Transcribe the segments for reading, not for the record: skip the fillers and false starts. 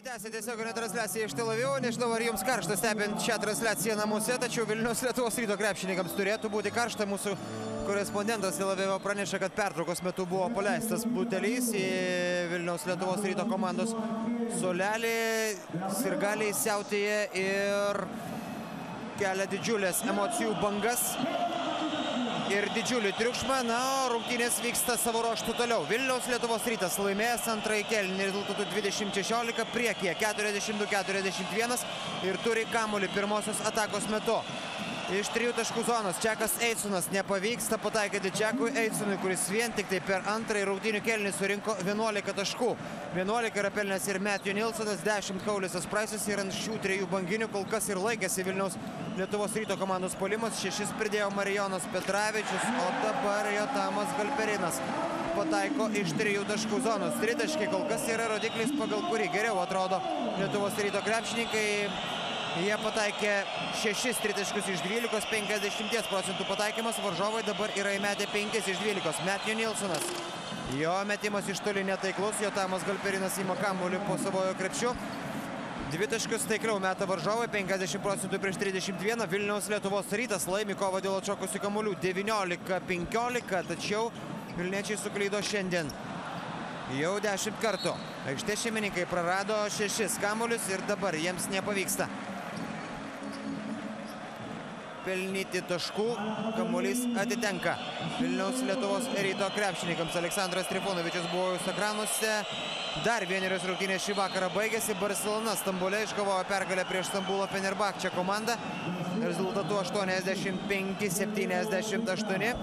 Lrt tęsia tiesioginę transliaciją iš Tel Avivo. Nežinau, ar jums karšta stebint šią transliaciją namuose, tačiau Vilniaus Lietuvos Ryto krepšininkams turėtų būti karšta. Mūsų korespondentas Tel Avivo praneša, kad pertraukos metu buvo paleistas butelys į Vilniaus Lietuvos Ryto komandos suolelį. Sirgaliai siautėja ir kelia didžiulės emocijų bangas ir didžiulį triukšmą. Na, rungtynės vyksta savo ruožtu toliau. Vilniaus Lietuvos Rytas laimėjęs antrąjį kėlinį rezultatu 20-16 priekyje 42-41 ir turi kamuolį pirmosios atakos metu. Iš 3 taškų zonos Čekas Eisonas nepavyksta pataikyti Čekui Eisonui, kuris vien tik tai per antrąjį rungtynių kėlinį surinko 11 taškų. 11 yra pelnęs ir Matthew Nilsonas, 10 Kaulisas Praisas ir ant šių 3 banginių kol kas ir laikėsi Vilniaus Lietuvos Ryto komandos puolimas. 6 pridėjo Marijonas Petravičius, o dabar Jotamas Galperinas pataiko iš 3 taškų zonos. 3 taškai kol kas yra rodiklis, pagal kurį geriau atrodo Lietuvos Ryto krepšininkai. Jie pataikė 6 tritaškius iš 12, 50% pataikymas. Varžovai dabar yra įmetę 5 iš 12. Matthew Nilsonas. Jo metimas iš toli netaiklus. Jotamas Galperinas įma kamuolį po savojo krepšiu. 2 taškius taikliau meta varžovai, 50% prieš 31. Vilniaus Lietuvos Rytas laimi kovą dėl atšokusių kamuolių 19-15, tačiau vilniečiai suklydo šiandien jau 10 kartų. Aikštės šeimininkai prarado 6 kamuolius ir dabar jiems nepavyksta pelnyti taškų. Kamuolys atitenka Vilniaus Lietuvos Ryto krepšininkams. Aleksandras Trifunovičius buvo jūsų ekranuose. Dar vienerios rungtynės šį vakarą baigėsi. Barcelona Stambule iškovojo pergalę prieš Stambulo Fenerbahče komandą. Rezultatu 85-78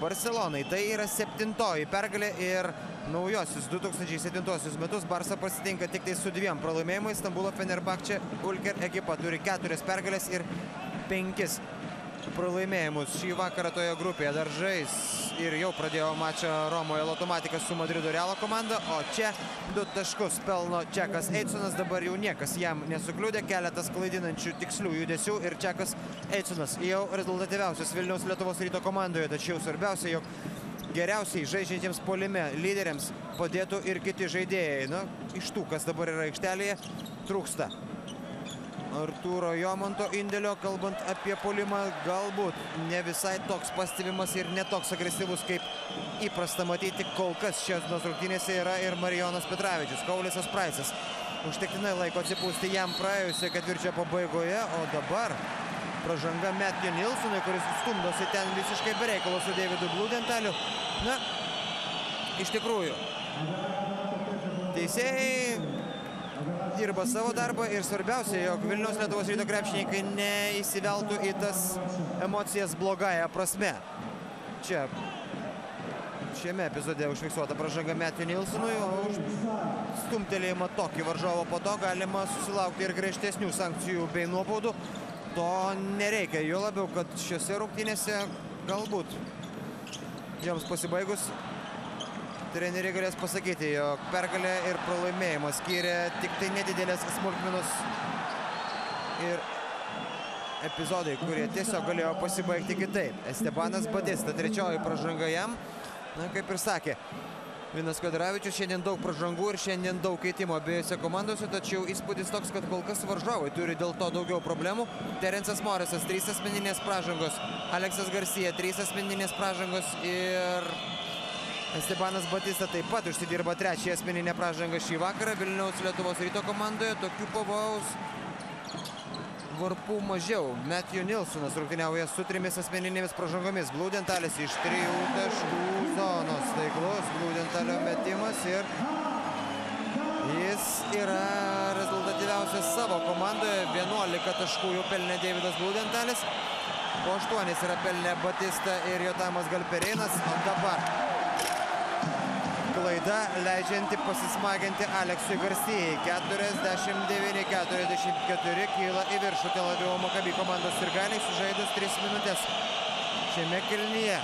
Barcelonai. Tai yra 7-oji pergalė ir naujosius 2007 metus Barsa pasitinka tik tai su 2 pralaimėjimais. Stambulo Fenerbahče Ulker ekipa turi 4 pergalės ir 5 pralaimėjimus šį vakarą toje grupėje. Dar žais ir jau pradėjo mačą Romoje Lotomatikas su Madrido Realo komanda, o čia 2 taškus pelno Čekas Eisonas. Dabar jau niekas jam nesukliūdė, keletas klaidinančių tikslių judesių ir Čekas Eisonas jau rezultatyviausias Vilniaus Lietuvos Ryto komandoje. Tačiau svarbiausia, jog geriausiai žaidžiantiems puolime lyderiams padėtų ir kiti žaidėjai. Na, iš tų, kas dabar yra aikštelėje, trūksta Artūro Jomanto indėlio. Kalbant apie puolimą, galbūt ne visai toks pastebimas ir netoks agresyvus, kaip įprasta matyti kol kas šios rungtynėse yra ir Marijonas Petravičius. Kaulisas Praisas užtektinai laiko atsipūsti jam praėjusio ketvirčio pabaigoje, o dabar pražanga Matthew Nilsonui, kuris stumdosi ten visiškai bereikalo su Davidu Bludentaliu. Na, iš tikrųjų, teisėjai dirba savo darbą ir svarbiausia, jog Vilniaus Lietuvos Ryto krepšininkai neįsiveltų į tas emocijas blogąją prasme. Čia šiame epizode užfiksuota pražanga Matthew Nilsonui, o už stumtelėjimą tokį varžovo po to galima susilaukti ir griežtesnių sankcijų bei nuobaudų. To nereikia, jo labiau, kad šiose rungtynėse galbūt joms pasibaigus treneriai galės pasakyti, jog pergalė ir pralaimėjimas skyrė tik tai nedidelės smulkmenos ir epizodai, kurie tiesiog galėjo pasibaigti kitaip. Estebanas Batista, 3-oji pražanga jam. Na, kaip ir sakė Linas Kvedaravičius, šiandien daug pražangų ir šiandien daug keitimo abiejose komandose, tačiau įspūdis toks, kad kol kas varžovai turi dėl to daugiau problemų. Terencas Morisas, 3 asmeninės pražangos. Aleksas Garcia, 3 asmeninės pražangos ir Estebanas Batista taip pat užsidirba 3 asmeninę pražangą šį vakarą. Vilniaus Lietuvos Ryto komandoje tokių pavojaus varpų mažiau. Matthew Nilsonas rungtyniauja su 3 asmeninėmis pražangomis. Bludentalis iš 3 taškų zonos. Taiklus Bludentalio metimas ir jis yra rezultatyviausias savo komandoje. 11 taškų jau pelnė Davidas Bludentalis. Po 8 yra pelnė Batista ir Jotamas Galperinas. O dabar klaida leidžianti pasismaginti Aleksui Garcijai. 49-44 kyla į viršų Tel Avivo Maccabi komandos sirgaliai, sužaidus 3 minutės šiame kėlinyje.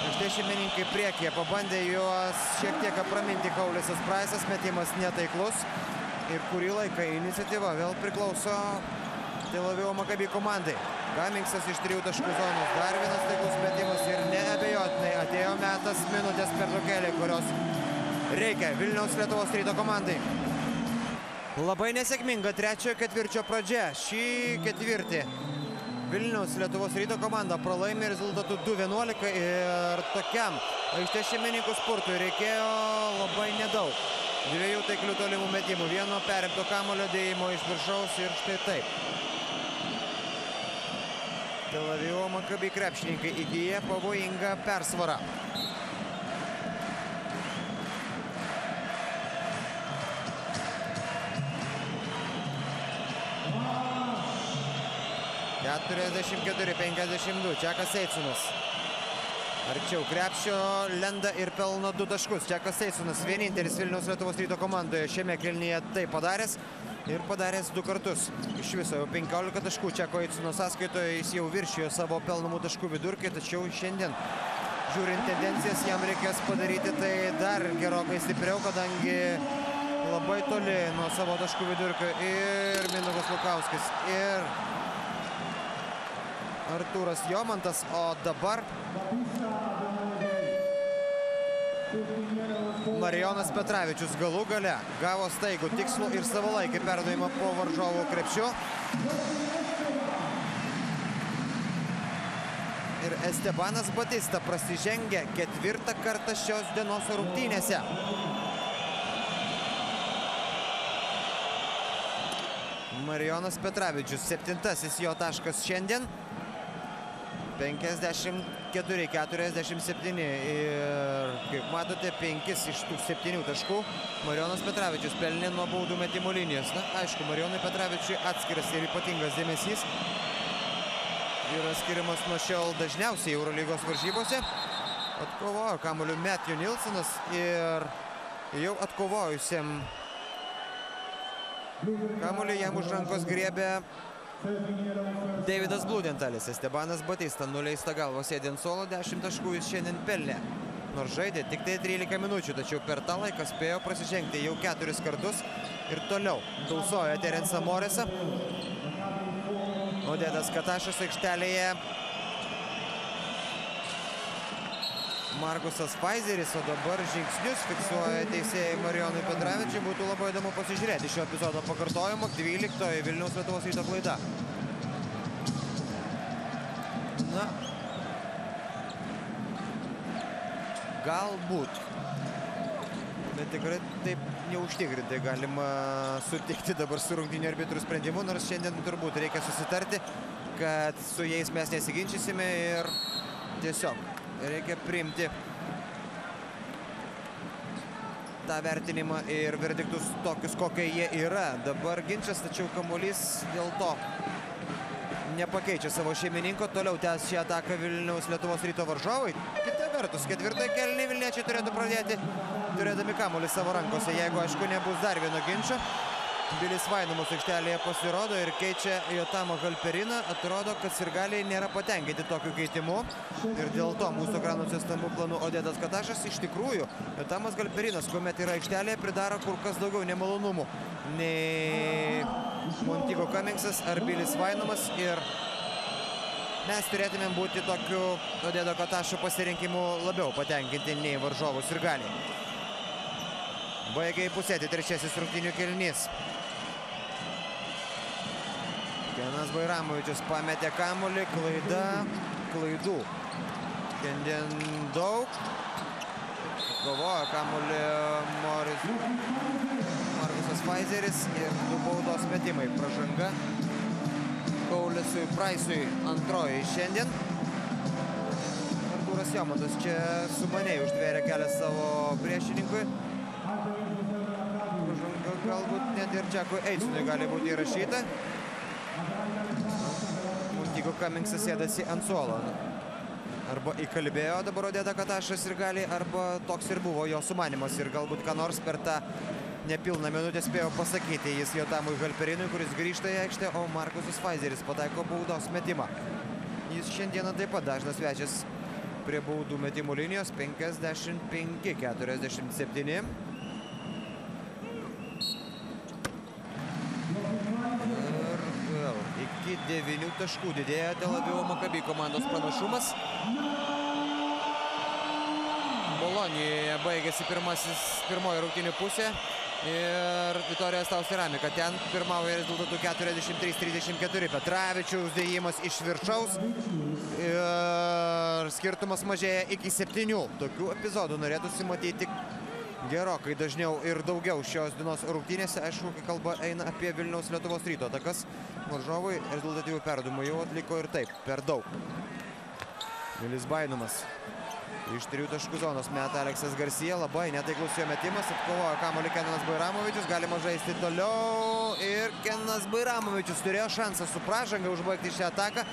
Aikštės šeimininkai priekyje pabandė juos šiek tiek apraminti. Kaulisas Praisas, metimas netaiklus ir kurį laiką iniciatyva vėl priklauso Tel Avivo Maccabi komandai. Gamingsas iš 3 taškų zonos. Dar vienas taiklus metimas ir neabejotinai atėjo metas minutės pertraukėlei, kurios reikia Vilniaus Lietuvos Ryto komandai. Labai nesėkminga trečiojo ketvirčio pradžia. Šį ketvirtį Vilniaus Lietuvos Ryto komanda pralaimė rezultatu 2-11 ir tokiam aikštės šeimininkų spurtui reikėjo labai nedaug. 2 taiklių tolimų metimų, 1 perimto kamuolio dėjimo iš viršaus ir štai taip. Tel Avivo Maccabi krepšininkai įgyja pavojingą persvarą. (44-52). Čekas Eicunas. Arčiau krepšio lenda ir pelno 2 taškus. Čekas Eicunas vienintelis Vilniaus Lietuvos Ryto komandoje šiame kėlinyje tai padaręs. Ir padaręs 2 kartus. Iš viso jau 15 taškų Čeko Eicuno sąskaitoje. Jis jau viršijo savo pelnomų taškų vidurkį, tačiau šiandien, žiūrint tendencijas, jam reikės padaryti tai dar gerokai stipriau, kadangi labai toli nuo savo taškų vidurkio ir Mindaugas Lukauskis, ir Artūras Jomantas, o dabar Marijonas Petravičius galų gale gavo staigų, tikslų ir savalaikį perdavimą po varžovų krepšiu. Ir Estebanas Batista prasižengia 4. kartą šios dienos rungtynėse. Marijonas Petravičius, 7. jo taškas šiandien. 54-47 ir, kaip matote, 5 iš tų 7 taškų Marijonas Petravičius pelnė nuo baudų metimo linijos. Na, aišku, Marijonui Petravičiui atskiras ir ypatingas dėmesys yra skiriamas nuo šiol dažniausiai Eurolygos varžybose. Atkovojo kamuoliu Matthew Nilsonas ir jau atkovojusiam kamuolį jam už rankos griebė Davidas Bludentalis. Estebanas Batista nuleista galva sėdi ant suolo, 10 taškų jis šiandien pelnė. Nors žaidė tik tai 13 minučių, tačiau per tą laiką spėjo prasižengti jau 4 kartus ir toliau tausoja Terensą Morisą. Odedas Katašas aikštelėje. Markusas Faizeris, o dabar žingsnius fiksuoja teisėjai Marijonui Petravičiui. Būtų labai įdomu pasižiūrėti šio epizodo pakartojimo. 12 Vilniaus Lietuvos Ryto klaida. Na, galbūt, bet tikrai taip neužtikrintai galima sutikti dabar su rungtynių arbitrų sprendimu, nors šiandien turbūt reikia susitarti, kad su jais mes nesiginčysime ir tiesiog reikia priimti tą vertinimą ir verdiktus tokius, kokie jie yra. Dabar ginčas, tačiau kamuolys dėl to nepakeičia savo šeimininko. Toliau tęs šią ataką Vilniaus Lietuvos Ryto varžovai. Kita vertus, 4. kėlinį vilniečiai turėtų pradėti turėdami kamuolį savo rankose, jeigu, aišku, nebus dar vieno ginčo. Bilis Vainomas aikštelėje pasirodo ir keičia Jotamą Halperiną. Atrodo, kad sirgaliai nėra patenkinti tokiu keitimu. Ir dėl to mūsų ekranuose stambiu planu Odedas Katašas. Iš tikrųjų, Jotamas Halperinas, kuomet yra aikštelėje, pridaro kur kas daugiau nemalonumų nei Montigo Cummingsas ar Bilis Vainomas. Ir mes turėtumėm būti tokiu Odedo Katašo pasirinkimu labiau patenkinti nei varžovų sirgaliai. Baigia įpusėti 3. rungtynių kėlinys. Kenas Bairamovičius pametė kamuolį, klaidų. Šiandien daug. Kovoja kamuolį Markusas Faizeris ir 2 baudos metimai. Pražanga Kaulesui Praisui antroji šiandien. Artūras Jomantas čia sumaniai užtvėrė kelią savo priešininkui. Pražanga galbūt net ir Čekui Eicinui gali būti įrašyta. Montigo Cummingsas sėdasi ant suolo. Arba įkalbėjo dabar Odeda Katašas ir gali, arba toks ir buvo jo sumanimas. Ir galbūt ką nors per tą nepilną minutę spėjo pasakyti jis Jotamui Halperinui, kuris grįžta į aikštę, o Markusas Faizeris pataiko baudos metimą. Jis šiandieną taip pat dažnas svečias prie baudų metimų linijos. 55-47. Iki 9 taškų didėja Tel Avivo Maccabi komandos pranašumas. Bolonijoje baigėsi pirmoji rungtynių pusė. ir Vitorijos Tausiramika. Ten pirmauja rezultatų 43-34. Petravičiaus dėjimas iš viršaus ir skirtumas mažėja iki 7. Tokių epizodų norėtųsi matyti gerokai dažniau ir daugiau šios dienos rungtynėse. Aišku, kai kalba eina apie Vilniaus Lietuvos Ryto atakas, varžovai rezultatyvių perdavimų jau atliko ir taip, per daug. Vilis Bainumas iš 3 taškų zonos meta Aleksas Garcia, labai netaiklus jo metimas, atkovojo kamuolį Kenanas Bairamovičius, galima žaisti toliau ir Kenanas Bairamovičius turėjo šansą su pražanga užbaigti šią ataką.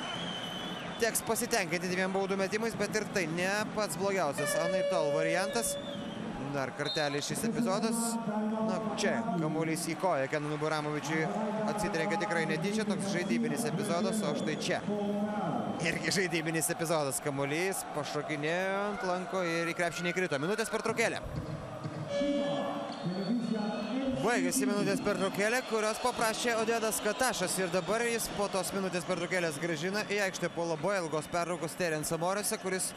Teks pasitenkinti 2 baudų metimais, bet ir tai ne pats blogiausias anaiptol variantas. Dar kartelį šis epizodas. Na, čia kamuolys į koją Kenanui Bairamovičiui atsitrenkia tikrai netyčia, toks žaidybinis epizodas, o štai čia irgi žaidybinis epizodas. Kamuolys pašokinėjo ant lanko ir į krepšinį krito. Minutės pertraukėlė. Baigėsi minutės pertraukėlė, kurios paprašė Odedas Katašas ir dabar jis po tos minutės pertraukėlės grąžina į aikštę po labai ilgos pertraukos Terensą Morisą, kuris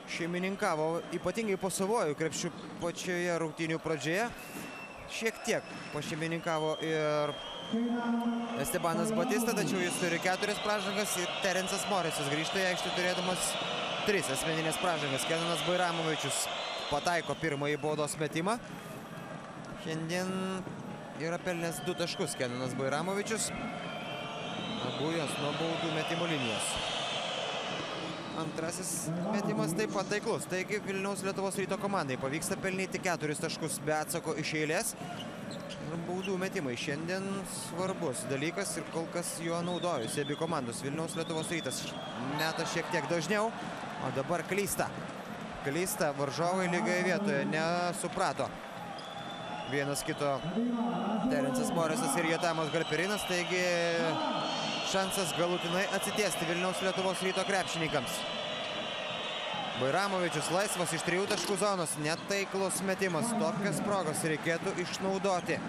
šeimininkavo ypatingai po savojų krepšių pačioje rungtynių pradžioje. Šiek tiek pašeimininkavo ir Estebanas Batista, tačiau jis turi 4 pražangas ir Terensas Morisas grįžta į aikštę turėdamas 3 asmeninės pražangas. Kenanas Bairamovičius pataiko pirmąjį baudos metimą. Šiandien yra pelnęs 2 taškus Kenanas Bairamovičius. Abu jos nuo baudų metimo linijos. Antrasis metimas taip pat taiklus. Taigi Vilniaus Lietuvos Ryto komandai pavyksta pelnyti 4 taškus be atsako iš eilės. Baudų metimai šiandien svarbus dalykas ir kol kas juo naudojusi abi komandos. Vilniaus Lietuvos Rytas meta šiek tiek dažniau, o dabar klysta. Klysta, varžovai lygioje vietoje nesuprato vienas kito Terensas Morisas ir Jotamas Galperinas, taigi šansas galutinai atsitiesti Vilniaus Lietuvos Ryto krepšininkams. Bairamovičius laisvas iš 3 taškų zonos, netaiklus metimas, tokias progas reikėtų išnaudoti.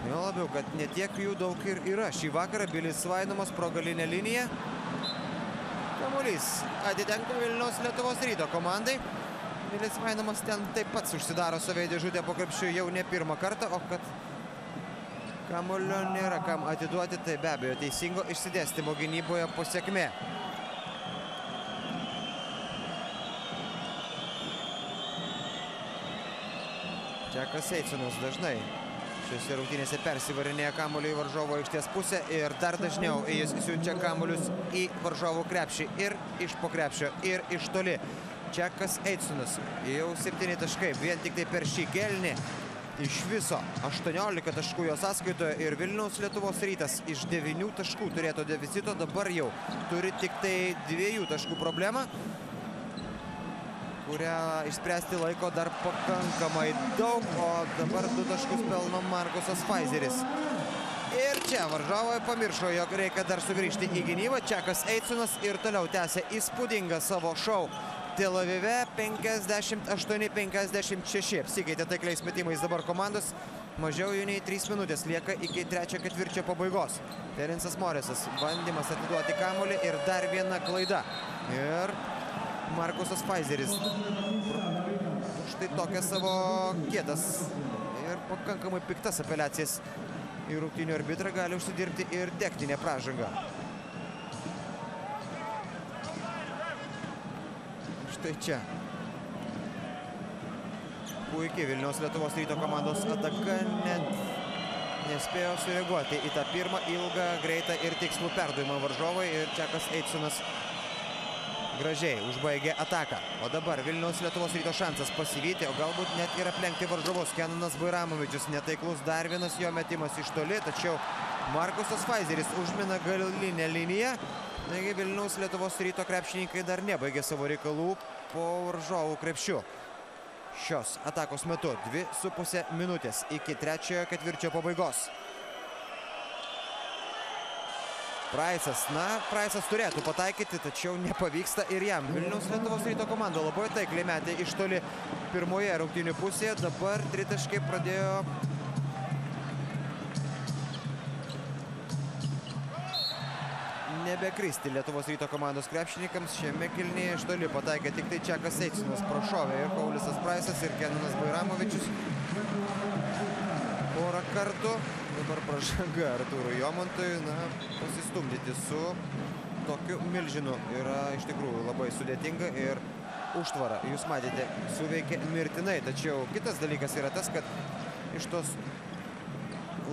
Jo labiau, kad netiek jų daug ir yra. Šį vakarą Bilis Vainumas pro galinę liniją. Kamuolys atitenka Vilniaus Lietuvos Ryto komandai. Bilis Vainumas ten taip pat užsidaro save į dėžutę po krepšiu jau ne pirmą kartą, o kad kamuolio nėra kam atiduoti, tai be abejo teisingo išsidėstymo gynyboje pasiekmė. Džekas Eitsonas dažnai šiose rungtynėse persivarinėja kamuolį į varžovo aikštės pusę ir dar dažniau jis siunčia kamuolius į varžovų krepšį ir iš po krepšio ir iš toli. Džekas Eitsonas jau 7 taškai, vien tik tai per šį kėlinį. Iš viso 18 taškų jo sąskaitoje ir Vilniaus Lietuvos Rytas iš 9 taškų turėto deficito, dabar jau turi tik tai 2 taškų problemą, kurią išspręsti laiko dar pakankamai daug, o dabar 2 taškus pelno Markusas Faizeris. Ir čia varžovai pamiršo, jog reikia dar sugrįžti į gynybą. Džekas Eitsonas ir toliau tęsia įspūdingą savo šou Tel Avive. 58-56. Apsikeitė taikliais metimais dabar komandos. Mažiau jų nei 3 minutės lieka iki 3 ketvirčio pabaigos. Terensas Morisas, bandymas atiduoti kamuolį ir dar viena klaida. Ir Markusas Faizeris štai tokias savo kietas ir pakankamai piktas apeliacijas į rungtynių arbitrą gali užsidirbti ir techninę pražangą. Štai čia puikiai Vilniaus Lietuvos Ryto komandos ataka, net nespėjo sureaguoti į tą pirmą ilgą, greitą ir tikslų perdavimą varžovai ir Džekas Eitsonas gražiai užbaigė ataką. O dabar Vilniaus Lietuvos Ryto šansas pasivyti, o galbūt net ir aplenkti varžovus. Kenanas Bairamovičius netaiklus, dar vienas jo metimas iš toli, tačiau Markusas Faizeris užmina galinę liniją. Taigi Vilniaus Lietuvos Ryto krepšininkai dar nebaigė savo reikalų po varžovų krepšiu. Šios atakos metu 2,5 minutės iki 3 ketvirčio pabaigos. Praisas, Praisas turėtų pataikyti, tačiau nepavyksta ir jam. Vilniaus Lietuvos Ryto komanda labai taikliai metė iš toli pirmoje rungtynių pusėje. Dabar tritaškai pradėjo nebekristi Lietuvos Ryto komandos krepšininkams. Šiame kėlinyje iš toli pataikė tik tai Džekas Eitsonas, prašovė ir Pauliusas Praisas ir Kenanas Bairamovičius. kartų. Dabar pražanga Artūrui Jomantui. Na, pasistumdyti su tokiu milžinu yra iš tikrųjų labai sudėtinga ir užtvara, jūs matėte, suveikė mirtinai. Tačiau kitas dalykas yra tas, kad iš tos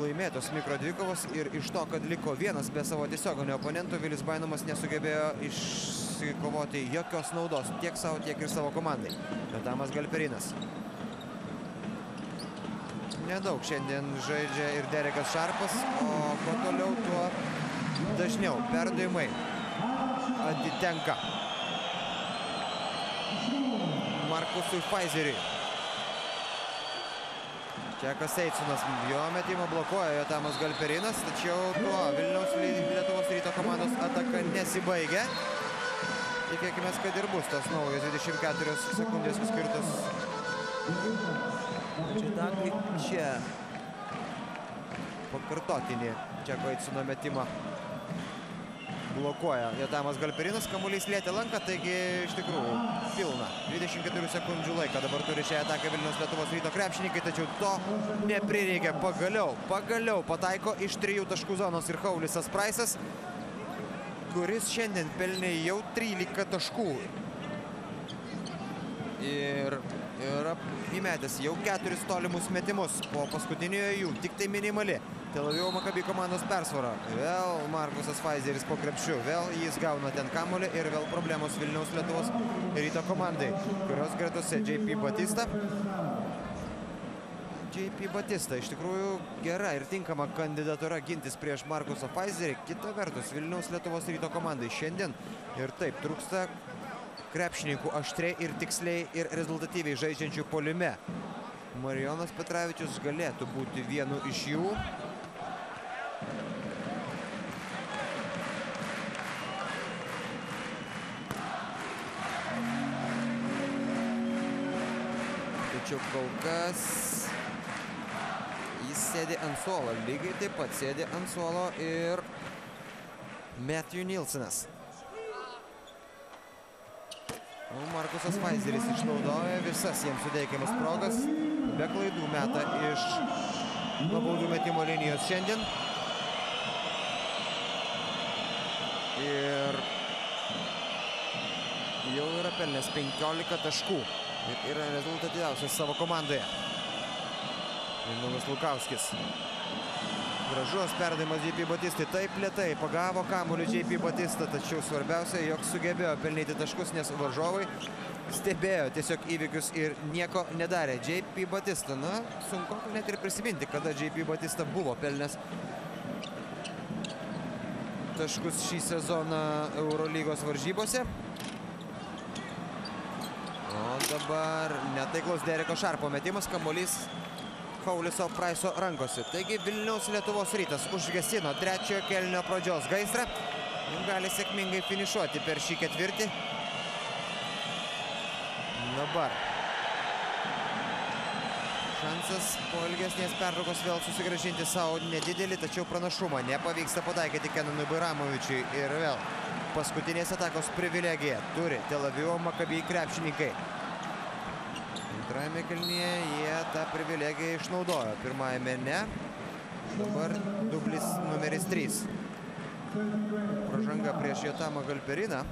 laimėtos mikrodvikovos ir iš to, kad liko vienas be savo tiesioginio oponento, Vilis Bainomas nesugebėjo išsikovoti jokios naudos tiek savo, tiek ir savo komandai. Jotamas Galperinas. Nedaug šiandien žaidžia ir Derekas Šarpas, o kuo toliau, tuo dažniau perdavimai atitenka Markusui Faizeriui. Čekas Eitsinas jo metimą blokuoja Jotamas Galperinas, tačiau tuo Vilniaus Lietuvos Ryto komandos ataka nesibaigia. Tikėkime, kad ir bus tas naujas 24 sekundės skirtas Čitakai. Čia pakartotinį Čeko Eitsino metimą blokuoja Jotamas Galperinas, kamuolys lietė lanką, taigi iš tikrųjų pilna 24 sekundžių laiką dabar turi šią ataką Vilniaus Lietuvos Ryto krepšininkai, tačiau to neprireikia. Pagaliau pataiko iš 3 taškų zonos ir Haulisas Praisas, kuris šiandien pelnė jau 13 taškų ir yra įmetęs jau 4 tolimus metimus, po paskutiniojo jų tik tai minimali Tel Avivo Maccabi komandos persvara. Vėl Markusas Faizeris po krepšiu, vėl jis gauna ten kamuolį ir vėl problemos Vilniaus Lietuvos Ryto komandai, kurios gretose JP Batista. JP Batista iš tikrųjų gera ir tinkama kandidatūra gintis prieš Markusą Faizerį. Kita vertus, Vilniaus Lietuvos Ryto komandai šiandien ir taip trūksta krepšininkų aštriai ir tiksliai ir rezultatyviai žaidžiančių puolime. Marijonas Petravičius galėtų būti vienu iš jų. Tačiau kol kas jis sėdi ant suolo, lygiai taip pat sėdi ant suolo ir Matthew Nilsonas. Markusas Faizeris išnaudoja visas jiems suteikiamas progas, be klaidų meta iš baudų metimo linijos šiandien. Ir jau yra pelnęs 15 taškų ir yra rezultatyviausias savo komandoje. Mindaugas Lukauskis. Gražus perdavimas JP Batistai, taip lėtai pagavo kamuolį JP Batista, tačiau svarbiausia, jog sugebėjo pelnyti taškus, nes varžovai stebėjo tiesiog įvykius ir nieko nedarė. JP Batista, na, sunku net ir prisiminti, kada JP Batista buvo pelnęs taškus šį sezoną Eurolygos varžybose. O dabar netaiklus Dereko Šarpo metimas, kamuolys Hauliso Praiso rankose. Taigi Vilniaus Lietuvos Rytas užgesino trečiojo kėlinio pradžios gaisrą. Gali sėkmingai finišuoti per šį ketvirtį. Dabar šansas po ilgesnės pertraukos vėl susigrąžinti savo nedidelį, tačiau pranašumą nepavyksta pataikyti Kenanui Bairamovičiui. Ir vėl paskutinės atakos privilegija turi Tel Avivo Maccabi krepšininkai. Antrajame kėlinyje jie tą privilegiją išnaudojo, pirmajame ne. Dabar dublis numeris 3. Pražanga prieš Jotamą Galperiną.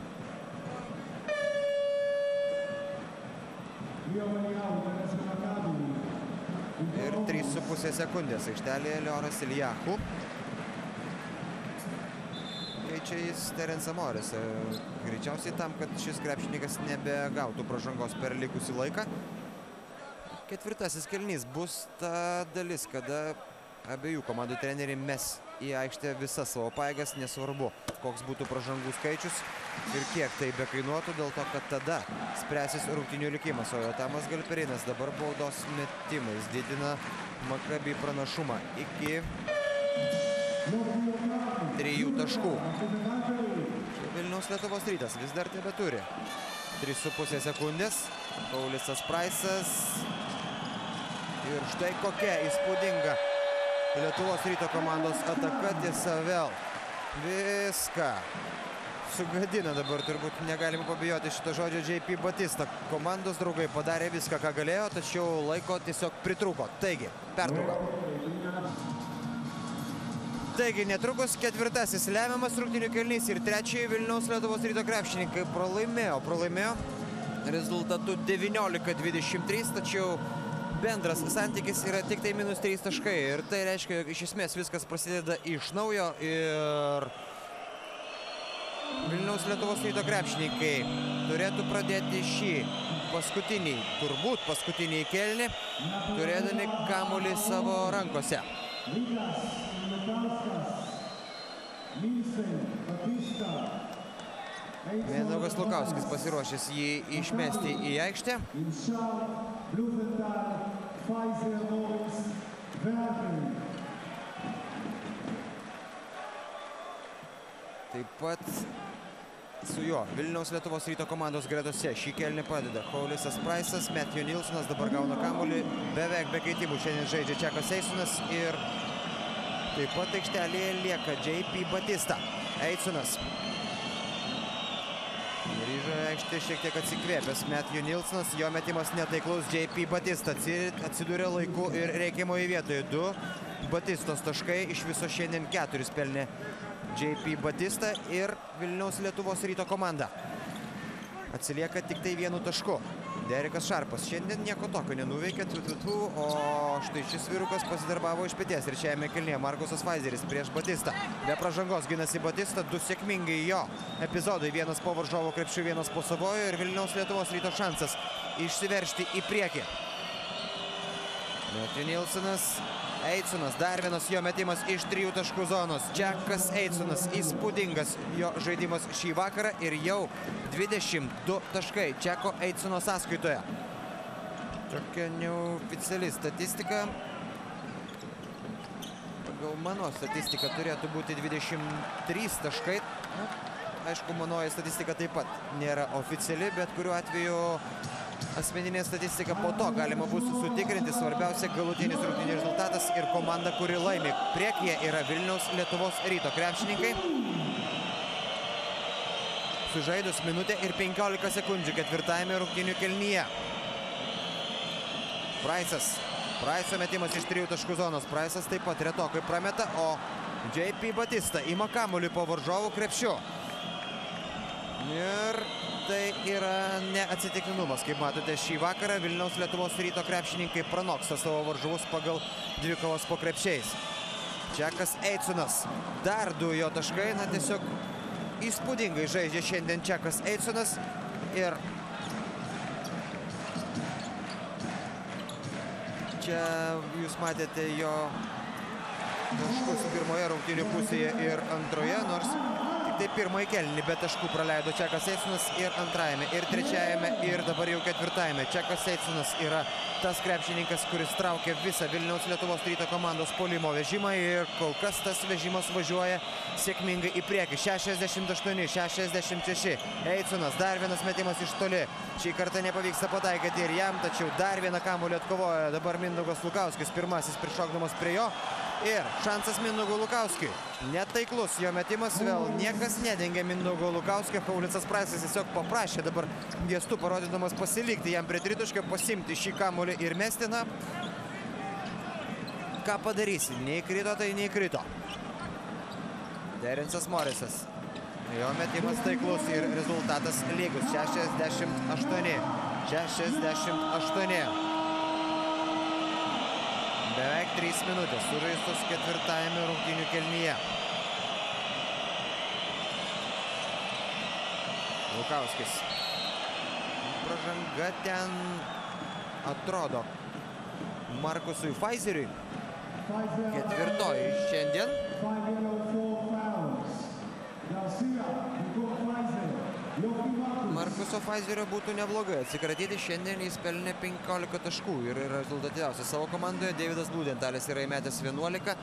Ir 3,5 sekundės aikštelėje Lioras Iljachu. Keičia jis Terencą Morisą. Greičiausiai tam, kad šis krepšininkas nebegautų pražangos per likusį laiką. Ketvirtasis kėlinys bus ta dalis, kada abiejų komandų treneriai mes į aikštę visas savo pajėgas, nesvarbu, koks būtų pražangų skaičius ir kiek tai bekainuotų, dėl to, kad tada spręsis rungtynių likimas. O Jotamas Galperinas dabar baudos metimais didina Maccabi pranašumą iki 3 taškų. Vilniaus Lietuvos Rytas vis dar tebeturi 3,5 sekundės. Haulisas Praisas. Ir štai kokia įspūdinga Lietuvos Ryto komandos ataka. Tiesa, vėl viską sugadina dabar, turbūt negalime pabijoti šito žodžio, JP Batista. Komandos draugai padarė viską, ką galėjo, tačiau laiko tiesiog pritrūko. Taigi, pertrauka. Taigi, netrukus ketvirtasis lemiamas rungtynių kėlinys ir trečiąjį Vilniaus Lietuvos Ryto krepšininkai pralaimėjo rezultatu 19-23, tačiau bendras santykis yra tik tai -3 taškai ir tai reiškia, jog iš esmės viskas prasideda iš naujo ir Vilniaus Lietuvos Ryto krepšininkai turėtų pradėti šį turbūt paskutinį kėlinį, turėdami kamuolį savo rankose. Mindaugas Lukauskis pasiruošęs jį išmesti į aikštę. Taip pat su juo Vilniaus Lietuvos Ryto komandos gretose šį kėlinį padeda Pauliusas Praisas, Matthew Nilsonas dabar gauna kamuolį, beveik be keitimų šiandien žaidžia Čekas Eisonas ir taip pat aikštelėje lieka J.P. Batista. Eisonas grįžo aikštė šiek tiek atsikvėpęs Matthew Nilsonas, jo metimas netaiklus, J.P. Batista atsidūrė laiku ir reikiamoje vietoje. 2 Batistos taškai, iš viso šiandien 4 pelnė J.P. Batista ir Vilniaus Lietuvos Ryto komanda atsilieka tik tai 1 tašku. Derekas Šarpas šiandien nieko tokio nenuveikė, o štai šis vyrukas pasidarbavo iš peties ir šiame kėlinyje Markusas Faizeris prieš Batistą. Be pražangos ginasi Batista, 2 sėkmingai jo epizodai, 1 po varžovo krepšių, 1 po savojo ir Vilniaus Lietuvos Ryto šansas išsiveržti į priekį. Matthew Nilsonas, Eisonas, dar vienas jo metimas iš 3 taškų zonos. Čekas Eisonas, įspūdingas jo žaidimas šį vakarą ir jau 22 taškai Čeko Eisono sąskaitoje. Tokia neoficiali statistika. Pagal mano statistiką turėtų būti 23 taškai. Aišku, manoji statistika taip pat nėra oficiali, bet kuriuo atveju asmeninė statistika po to galima bus sutikrinti. Svarbiausia galutinis rungtynių rezultatas ir komanda, kuri laimi. Priekyje yra Vilniaus Lietuvos Ryto krepšininkai. Sužaidus minutę ir 15 sekundžių ketvirtajame rungtynių kėlinyje. Praiso metimas iš 3 taškų zonos. Praisas taip pat retokai prameta, o J.P. Batista ima kamuolį po varžovų krepšiu. Ir tai yra neatsitiktinumas. Kaip matote, šį vakarą Vilniaus Lietuvos Ryto krepšininkai pranoksta savo varžovus pagal dvikovas po krepšiais. Čekas Eisonas. Dar 2 jo taškai. Na, tiesiog įspūdingai žaidžia šiandien Čekas Eisonas. Ir čia jūs matėte jo taškus pirmoje rungtynių pusėje ir antroje, nors tai pirmąjį kėlinį be taškų praleido Čekas Eisonas ir antrajame, ir trečiajame, ir dabar jau ketvirtajame. Čekas Eisonas yra tas krepšininkas, kuris traukia visą Vilniaus Lietuvos Ryto komandos puolimo vežimą ir kol kas tas vežimas važiuoja sėkmingai į priekį. 68-66. Eisonas, dar vienas metimas iš toli. Šį kartą nepavyksta pataikyti ir jam, tačiau dar vieną kamuolį atkovoja dabar Mindaugas Lukauskis, pirmasis prišokdamas prie jo. Ir šansas Mindaugui Lukauskiui. Netaiklus jo metimas, vėl niekas nedengia Mindaugo Lukauskio. Pauliusas Praisas tiesiog paprašė dabar gestu parodydamas pasilikti jam prie tritaškio, pasimti šį kamuolį ir mesti. Na, ką padarysi? Neįkrito, tai neįkrito. Terensas Morisas. Jo metimas taiklus ir rezultatas lygus. 68. Beveik 3 minutės sužaistos ketvirtajame rungtynių kėlinyje. Lukauskis. Pražanga ten atrodo Markusui Faizeriui. Ketvirtoji šiandien. Markuso Faizerio būtų neblogai atsikratyti. Šiandien jis pelnė 15 taškų ir rezultatyviausias savo komandoje. Deividas Blūdentalis yra įmetęs 11.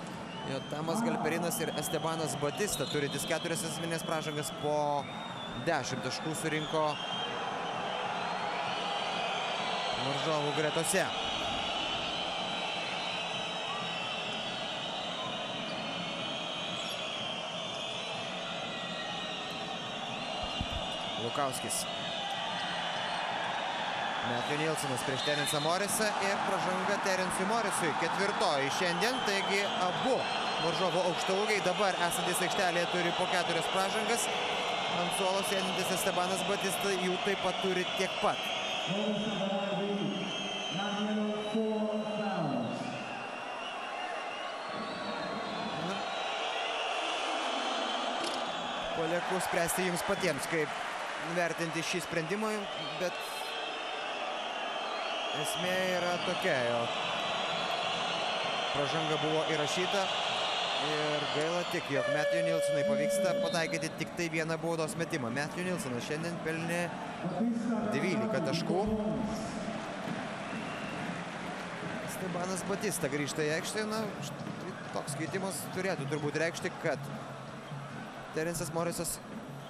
Jotamas Galperinas ir Estebanas Batista turintis 4 asmeninės pražangas po 10 taškų surinko varžovų gretose. Lukauskis. Matthew Nilsonas prieš Terensą Morisą ir pražanga Terensui Morisui. Ketvirtoji šiandien, taigi abu varžovo aukštaūgiai. Dabar esantis aikštelėje turi po 4 pražangas. Ant suolo sėdintis Estebanas Batista jų taip pat turi tiek pat. Palieku spręsti jums patiems, kaip vertinti šį sprendimą, bet esmė yra tokia, jo. Pražanga buvo įrašyta ir gaila tik, jog Matthew Nilsonui pavyksta pataikyti tik tai vieną baudos metimą. Matthew Nilsonas šiandien pelnė 12 taškų. Estebanas Batista grįžta į aikštę. Na, toks keitimas turėtų turbūt reikšti, kad Terence'as Morrisas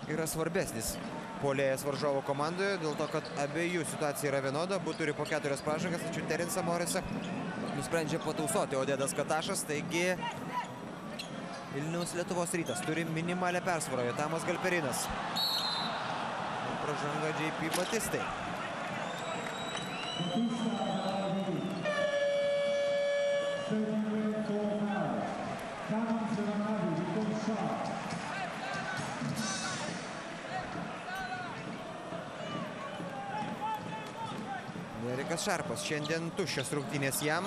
yra svarbesnis puolėjas varžovo komandoje, dėl to, kad abiejų situacija yra vienoda, abu turi po 4 pražangas, tačiau Terence'ą Morrisą nusprendžia patausoti Odedas Katašas, taigi Vilniaus Lietuvos Rytas turi minimalę persvarą, Jotamas Galperinas. Pražanga JP Batistai. Erikas Šarpas, šiandien tuščios rungtynės jam,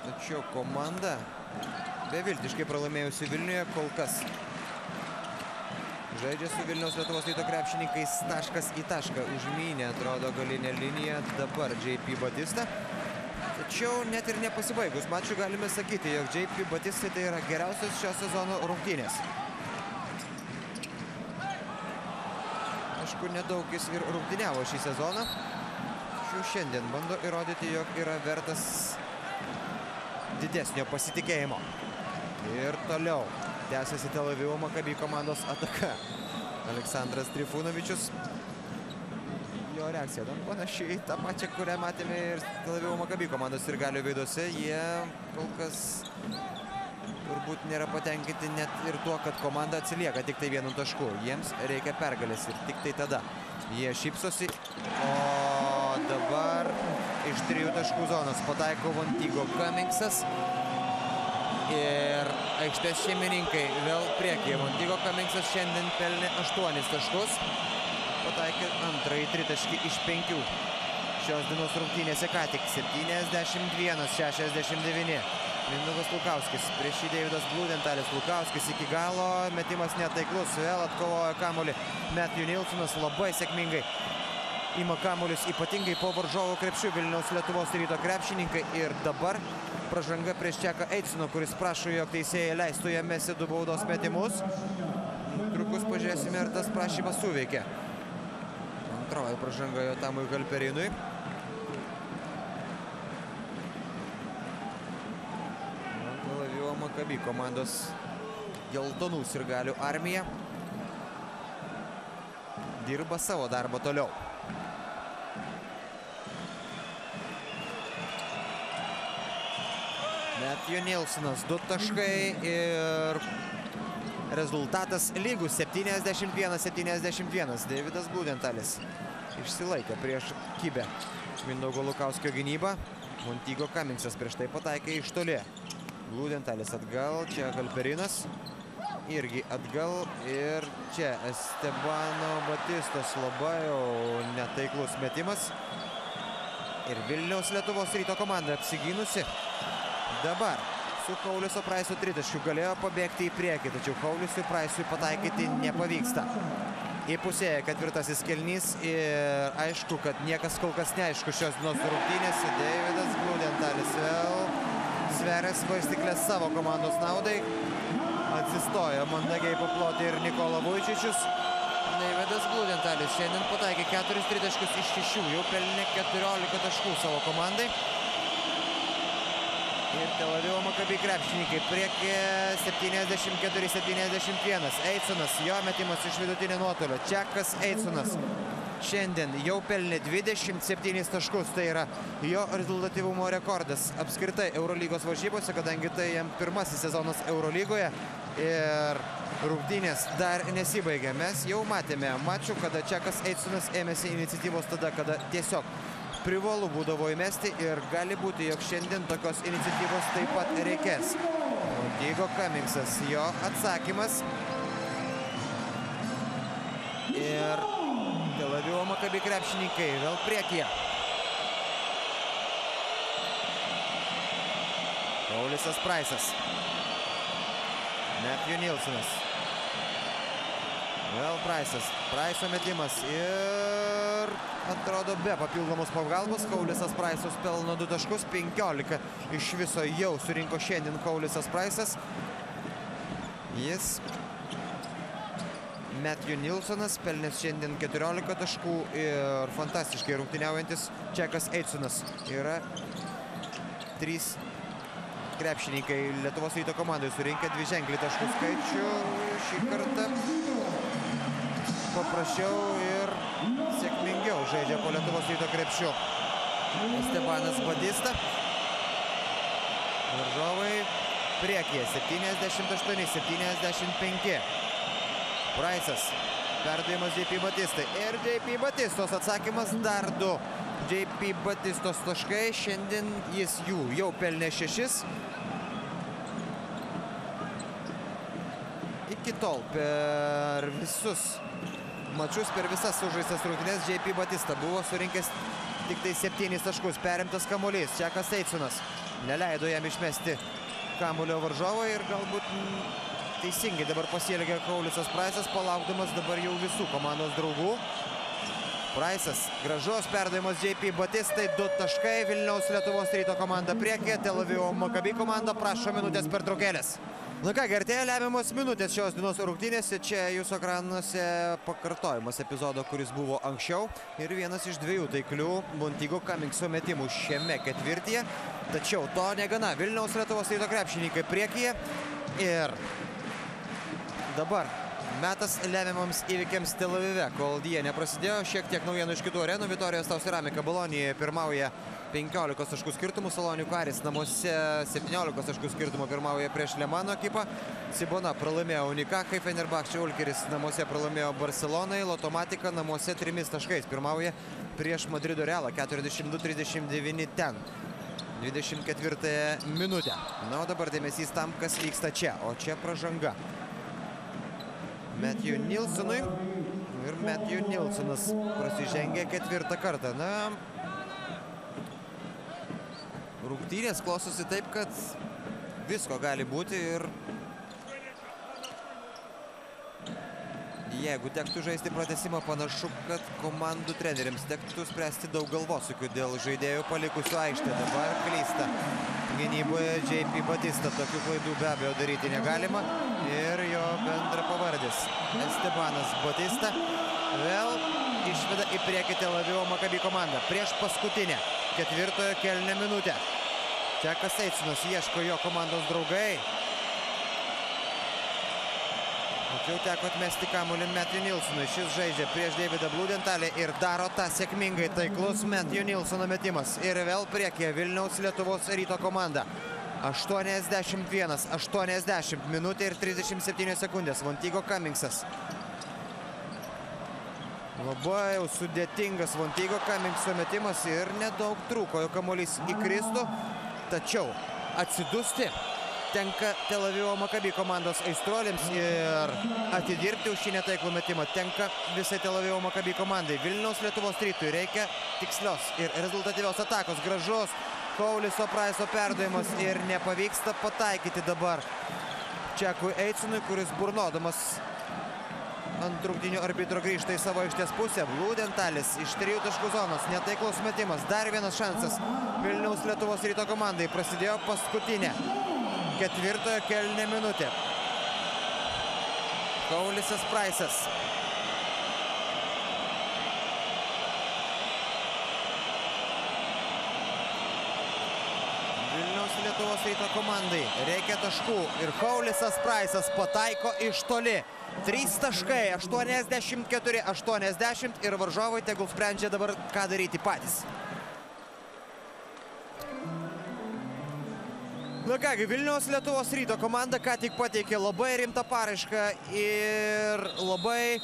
tačiau komanda beviltiškai pralaimėjusi Vilniuje kol kas žaidžia su Vilniaus Lietuvos Ryto krepšininkais taškas į tašką. Užmynė, atrodo, galinė linija dabar JP Batista. Tačiau net ir nepasibaigus mačui galime sakyti, jog JP Batistai tai yra geriausios šio sezono rungtynės. Aišku, nedaug jis ir rungtyniavo šį sezoną. Šiandien bando įrodyti, jog yra vertas didesnio pasitikėjimo. Ir toliau tęsiasi Tel Avivo Maccabi komandos ataka. Aleksandras Trifunovičius. Jo reakcija panašiai tą pačią, kurią matėme ir Tel Avivo Maccabi komandos ir galių veiduose. Jie kol kas turbūt nėra patenkinti net ir tuo, kad komanda atsilieka tik tai 1 tašku. Jiems reikia pergalės ir tik tai tada jie šypsosi. O dabar iš 3 taškų zonos pataiko Vontigo Cummingsas. Ir aikštės šeimininkai vėl priekyje. Vontigo Cummingsas šiandien pelnė 8 taškus. Pataikė antrąjį 3 taškį iš 5. Šios dienos rungtynėse ką tik 71-69. Mindaugas Lukauskis, prieš jį Deividas Blūdentalis. Lukauskis iki galo, metimas netaiklus, vėl atkovojo kamuolį. Matthew Nilsonas labai sėkmingai ima kamuolius, ypatingai po varžovo krepšių Vilniaus Lietuvos Ryto krepšininkai. Ir dabar pražanga prieš Čeką Eitsoną, kuris prašo, jog teisėjai leistų jam mesti 2 baudos metimus. Trukus pažiūrėsime, ar tas prašymas suveikė. Antroji pražanga Jotamui Galperinui. Maccabi komandos geltonų sirgalių armija dirba savo darbą toliau. Matthew Nilsonas 2 taškai ir rezultatas lygus 71-71. Deividas Blūdentalis išsilaikė prieš kibę Mindaugo Lukauskio gynybą. Vontigo Cummingsas prieš tai pataikė iš toli. Blūdentalis atgal, čia Galperinas irgi atgal ir čia Estebano Batistos labai jau netaiklus metimas. Ir Vilniaus Lietuvos Ryto komanda apsigynusi. Dabar su Pauliuso Praiso 3 taškių galėjo pabėgti į priekį, tačiau Pauliusui Praisui pataikyti nepavyksta. Įpusėja 4. kėlinys ir aišku, kad niekas kol kas neaišku šios dienos rungtynėse. Deividas Blūdentalis vėl sveria svarstyklės savo komandos naudai. Atsistoja mandagiai paploti ir Nikola Vujčičius. Deividas Blūdentalis šiandien pataikė 4 tritaškius iš 6, jau pelnė 14 taškų savo komandai. Ir Tel Avivo Maccabi krepšininkai priekyje 74-71. Eitsonas, jo metimas iš vidutinio nuotolio. Čekas Eitsonas šiandien jau pelnė 27 taškus. Tai yra jo rezultatyvumo rekordas apskritai Eurolygos varžybose, kadangi tai jam pirmasis sezonas Eurolygoje. Ir rungtynės dar nesibaigė. Mes jau matėme mačų, kada Čekas Eitsonas ėmėsi iniciatyvos tada, kada tiesiog privalu būdavo įmesti ir gali būti, jog šiandien tokios iniciatyvos taip pat reikės. Montygo Cummingsas, jo atsakymas. Ir Tel Avivo Maccabi krepšininkai vėl priekyje. Pauliusas Praisas. Matthew Nilsonas. Vėl Praisas. Praiso metimas ir atrodo be papildomos pagalbos. Pauliusas Praisas pelno 2 taškus, 15 iš viso jau surinko šiandien Pauliusas Praisas. Jis Matthew Nilsonas pelnęs šiandien 14 taškų ir fantastiškai rungtyniaujantis Čekas Eitsonas. Yra 3 krepšininkai Lietuvos Ryto komandai surinkę dviženklį taškų skaičių. Šį kartą paprasčiau ir sėkmingiau žaidžia po Lietuvos Ryto krepšiu Estebanas Batista. Varžovai priekyje 78-75. Praisas. Perdavimas JP Batistai. Ir JP Batistos atsakymas dar 2. JP Batistos taškai. Šiandien jis jų jau pelnė 6. Iki tol per visus mačius, per visas sužaistas rungtynes JP Batista buvo surinkęs tik tai 7 taškus. Perimtas kamuolys. Čekas Eitsonas neleido jam išmesti kamuolio varžovą ir galbūt teisingai dabar pasielgė Pauliusas Praisas, palaukdamas dabar jau visų komandos draugų. Praisas, gražus perdavimas JP Batistai, 2 taškai. Vilniaus Lietuvos Ryto komanda priekyje, Tel Avivo Maccabi komanda prašo minutės pertraukėlės. Na ką, artėja lemiamos minutės šios dienos rungtynėse. Čia jūsų ekranuose pakartojimas epizodo, kuris buvo anksčiau. Ir vienas iš 2 taiklių Montygo Cummingso metimų šiame ketvirtyje. Tačiau to negana. Vilniaus Lietuvos Ryto krepšininkai priekyje. Ir dabar metas lemiamams įvykiams Tel Avive. Kol jie neprasidėjo, šiek tiek naujienų iš kitų arenų. Vitorijos Tau Ceramika Bolonijoje pirmauja 15 taškų skirtumų. Salonikų Aris namuose 17 taškų skirtumų pirmauja prieš Lemano ekipą. Cibona pralaimėjo Unikakai. Fenerbahče Ulkeris namuose pralaimėjo Barcelonai. Lotomatika namuose 3 taškais pirmauja prieš Madrido Realą. 42-39 ten. 24 minutę. Na, o dabar dėmesys tam, kas vyksta čia. O čia pražanga Matthew Nilsonui. Ir Matthew Nilsonas prasižengė 4 kartą. Na, rungtynės klostosi taip, kad visko gali būti ir jeigu tektų žaisti pratęsimą, panašu, kad komandų treneriams tektų spręsti daug galvosūkių dėl žaidėjų palikusių aikštę. Dabar klysta gynyboje JP Batista. Tokių klaidų be abejo daryti negalima. Ir jo bendra pavardis Estebanas Batista vėl išveda į priekį Tel Avivo Maccabi komandą. Prieš paskutinę ketvirtojo kėlinio minutę. Čekas Eitsonas ieško jo komandos draugai. Tačiau teko atmesti kamuolį Matthew Nilsonui. Šis žaidžia prieš Davidą Bludentalį ir daro tą sėkmingai. Taiklus Matthew Nilsono metimas. Ir vėl priekyje Vilniaus Lietuvos Ryto komanda. 81-80 minutė ir 37 sekundės. Montygo Cummingsas. Labai jau sudėtingas Montygo Cummingso metimas ir nedaug trūko, jo kamuolys įkristų. Tačiau atsidusti tenka Tel Avivo Maccabi komandos aistruoliams ir atidirbti už šį netaiklų metimą tenka visai Tel Avivo Maccabi komandai. Vilniaus Lietuvos Rytui reikia tikslios ir rezultatyvios atakos. Gražus Pauliuso Praiso perdavimas ir nepavyksta pataikyti dabar Čekui Eitsonui, kuris burnodamas ant rungtynių arbitro grįžta į savo aikštės pusę. Bludentalis iš 3 taškų zonos. Netaiklus metimas. Dar vienas šansas Vilniaus Lietuvos Ryto komandai. Prasidėjo paskutinė ketvirtojo kėlinio minutė. Pauliusas Praisas. Vilniaus Lietuvos Ryto komandai reikia taškų ir Pauliusas Praisas pataiko iš toli. 3 taškai, 84-80 ir varžovai tegul sprendžia dabar, ką daryti patys. Na kągi, Vilniaus Lietuvos Ryto komanda ką tik pateikė labai rimtą paraišką ir labai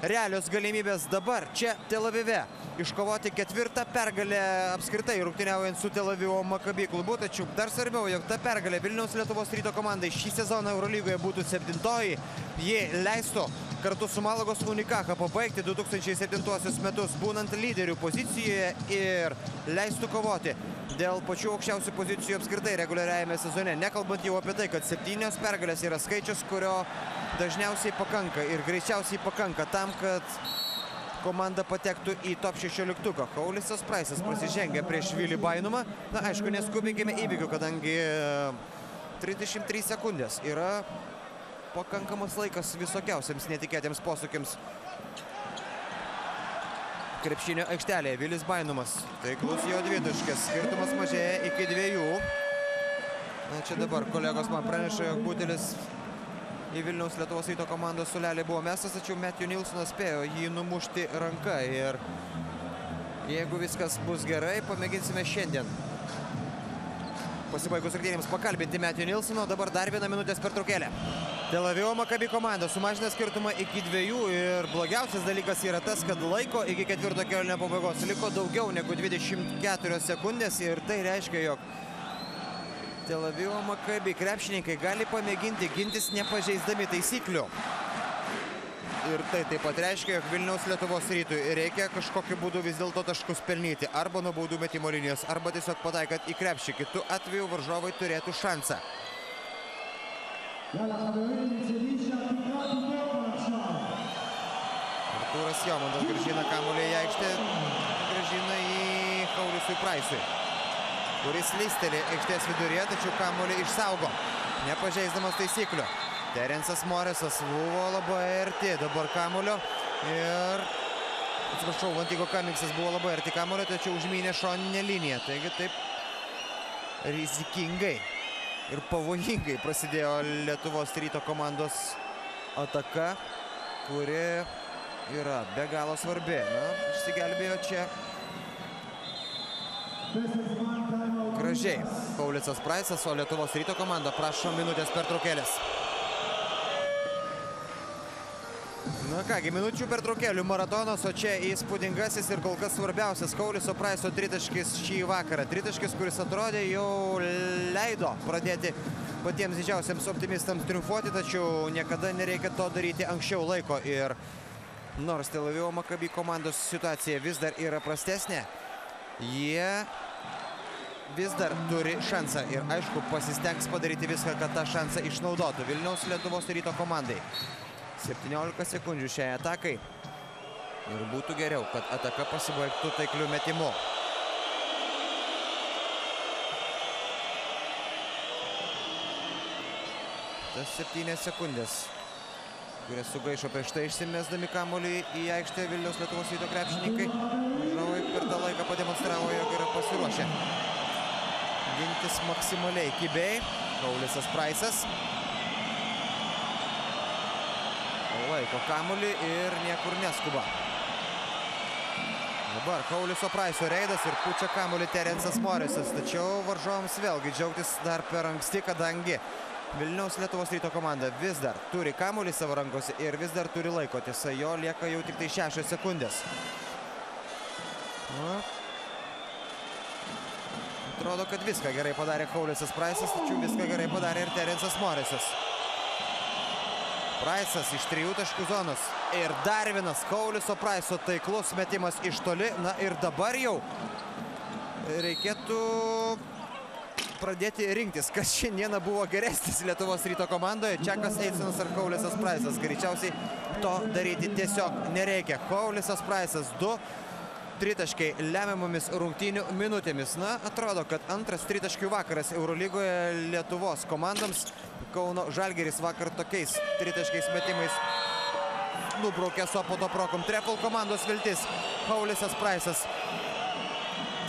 realios galimybės dabar čia Tel Avive iškovoti 4. pergalę apskritai rungtyniaujant su Tel Avivo Maccabi klubu, tačiau dar svarbiau, jog ta pergalė Vilniaus Lietuvos Ryto komandai šį sezoną Eurolygoje būtų 7. Ji leistų kartu su Malagos Unicaja pabaigti 2007 metus būnant lyderių pozicijoje ir leistų kovoti dėl pačių aukščiausių pozicijų apskritai reguliariajame sezone. Nekalbant jau apie tai, kad 7 pergalės yra skaičius, kurio dažniausiai pakanka ir greičiausiai pakanka tam, kad komanda patektų į top 16. Kaulisas Praisas prasižengia prieš Vilį Bainumą. Na, aišku, neskubinkime įvykių, kadangi 33 sekundės yra pakankamas laikas visokiausiams netikėtiems posūkiams krepšinio aikštelėje. Vilis Bainumas, taiklus jo dvitaškis, skirtumas mažėja iki 2. Na, čia dabar kolegos man praneša, jog butelis į Vilniaus Lietuvos Ryto komandos sulelį buvo mestas, tačiau Matthew Nilsonas spėjo jį numušti ranka ir jeigu viskas bus gerai, pamėginsime šiandien pasibaigus rungtynėms pakalbinti Matthew Nilsoną. Dabar dar 1 minutės pertraukėlė. Tel Avivo Maccabi komanda sumažina skirtumą iki 2 ir blogiausias dalykas yra tas, kad laiko iki 4. kėlinio pabaigos liko daugiau negu 24 sekundės ir tai reiškia, jog Tel Avivo Maccabi krepšininkai gali pamėginti gintis nepažeisdami taisyklių. Ir tai taip pat reiškia, jog Vilniaus Lietuvos Rytui reikia kažkokiu būdu vis dėlto taškus pelnyti. Arba nuo baudų metimo linijos, arba tiesiog pataikant į krepšį. Kitu atveju varžovai turėtų šansą. Artūras Jomandas grąžina kamuolį į aikštę. Grąžina į Kaulisui Praisui, kuris lysteli aikštės viduryje, tačiau kamuolį išsaugo, nepažeisdamas taisyklių. Terensas Morisas buvo labai arti dabar kamuolio ir, atsiprašau, Vantigo Kamiksas buvo labai arti kamuolio, tačiau užmynė šoninę liniją. Taigi taip rizikingai ir pavojingai prasidėjo Lietuvos Ryto komandos ataka, kuri yra be galo svarbi. Na, išsigelbėjo čia gražiai Kaulisas Praisas, o Lietuvos Ryto komanda prašo minutės pertraukėlės. Na kągi, minučių pertraukėlių maratonas, o čia įspūdingasis ir kol kas svarbiausias Kauliso Praiso tritaškis šį vakarą. Tritaškis, kuris atrodė jau leido pradėti patiems didžiausiams optimistams triumfuoti, tačiau niekada nereikia to daryti anksčiau laiko. Ir nors Tel Avivo Maccabi komandos situacija vis dar yra prastesnė, jie vis dar turi šansą ir aišku pasistengs padaryti viską, kad tą šansą išnaudotų Vilniaus Lietuvos Ryto komandai. 17 sekundžių šiai atakai ir būtų geriau, kad ataka pasibaigtų taikliu metimu. Tas 7 sekundės, kurias sugaišo prieš tai išsimesdami kamuolį į aikštę Vilniaus Lietuvos Ryto krepšininkai. Žinau, per tą laiką pademonstravo, jog yra pasiruošę gintis maksimaliai kibiai. Kaulisas Praisas laiko kamuolį ir niekur neskuba. Dabar Kauliso Praiso reidas ir pučia kamuolį Terensas Morisas. Tačiau varžovams vėlgi džiaugtis dar per anksti, kadangi Vilniaus Lietuvos Ryto komanda vis dar turi kamuolį savo rankose ir vis dar turi laiko. Tiesa, jo lieka jau tik tai 6 sekundės. Atrodo, kad viską gerai padarė Kaulisas Praisas, tačiau viską gerai padarė ir Terensas Morisas. Praisas iš 3 taškų zonos ir dar vienas Kauliso Praiso taiklus metimas iš toli. Na ir dabar jau reikėtų pradėti rinktis, kas šiandieną buvo geresnis Lietuvos Ryto komandoje, Čekas Eisenas ar Kaulisas Praisas. Greičiausiai to daryti tiesiog nereikia. Kaulisas Praisas 2 tritaškai lemiamomis rungtynių minutėmis. Na, atrodo, kad antras tritaškių vakaras Eurolygoje Lietuvos komandoms. Kauno Žalgiris vakar tokiais tritaškiais metimais nubraukė Sopoto Prokom Trepal komandos viltis. Kaulisas Praisas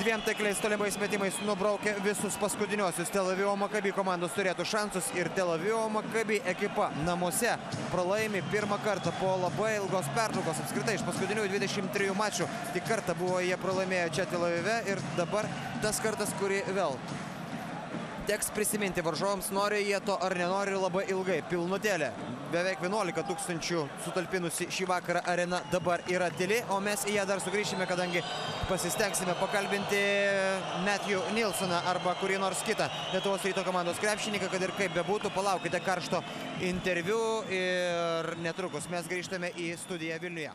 2 taikliais tolimais metimais nubraukė visus paskutiniosius. Tel Avivo Maccabi komandos turėtų šansus ir Tel Avivo Maccabi ekipa namuose pralaimi pirmą kartą po labai ilgos pertraukos. Apskritai iš paskutinių 23 mačų tik kartą buvo jie pralaimėję čia Tel Avive ir dabar tas kartas, kurį vėl teks prisiminti varžovams, nori jie to ar nenori, labai ilgai. Pilnutėlė. Beveik 11 tūkstančių sutalpinusi šį vakarą arena dabar yra tyli, o mes į ją dar sugrįšime, kadangi pasistengsime pakalbinti Matthew Nilsoną arba kurį nors kitą Lietuvos Ryto komandos krepšininką, kad ir kaip bebūtų, palaukite karšto interviu ir netrukus mes grįžtame į studiją Vilniuje.